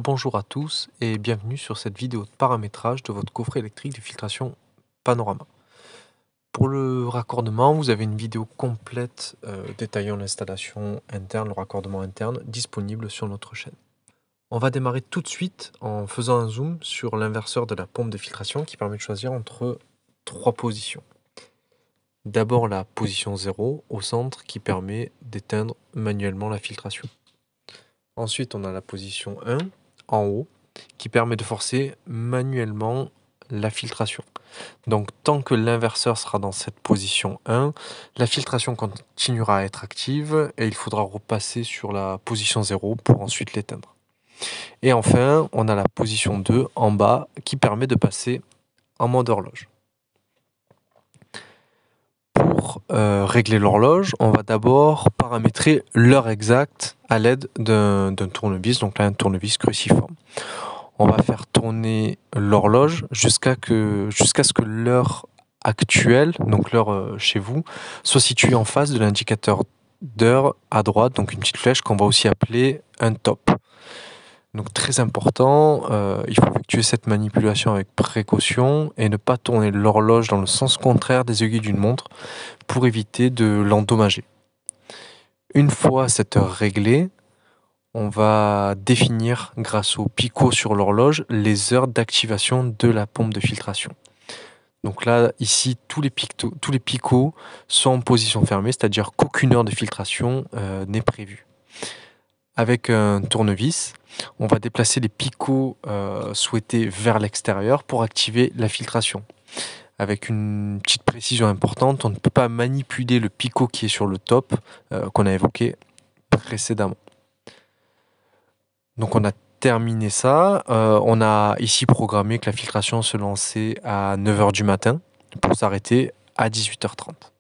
Bonjour à tous et bienvenue sur cette vidéo de paramétrage de votre coffret électrique de filtration Panorama. Pour le raccordement, vous avez une vidéo complète détaillant l'installation interne, le raccordement interne, disponible sur notre chaîne. On va démarrer tout de suite en faisant un zoom sur l'inverseur de la pompe de filtration qui permet de choisir entre trois positions. D'abord la position 0 au centre qui permet d'éteindre manuellement la filtration. Ensuite, on a la position 1 en haut qui permet de forcer manuellement la filtration. Donc, tant que l'inverseur sera dans cette position 1, la filtration continuera à être active et il faudra repasser sur la position 0 pour ensuite l'éteindre. Et enfin, on a la position 2 en bas qui permet de passer en mode horloge. Pour régler l'horloge, on va d'abord paramétrer l'heure exacte à l'aide d'un tournevis, donc là un tournevis cruciforme. On va faire tourner l'horloge jusqu'à ce que l'heure actuelle, donc l'heure chez vous, soit située en face de l'indicateur d'heure à droite, donc une petite flèche qu'on va aussi appeler un top. Donc très important, il faut effectuer cette manipulation avec précaution et ne pas tourner l'horloge dans le sens contraire des aiguilles d'une montre pour éviter de l'endommager. Une fois cette heure réglée, on va définir grâce au picot sur l'horloge les heures d'activation de la pompe de filtration. Donc là, ici, tous les picots sont en position fermée, c'est-à-dire qu'aucune heure de filtration n'est prévue. Avec un tournevis, on va déplacer les picots souhaités vers l'extérieur pour activer la filtration. Avec une petite précision importante, on ne peut pas manipuler le picot qui est sur le top qu'on a évoqué précédemment. Donc on a terminé ça. On a ici programmé que la filtration se lançait à 9 h du matin pour s'arrêter à 18 h 30.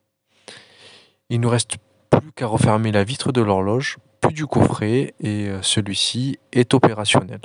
Il ne nous reste plus qu'à refermer la vitre de l'horloge, puis du coffret, et celui-ci est opérationnel.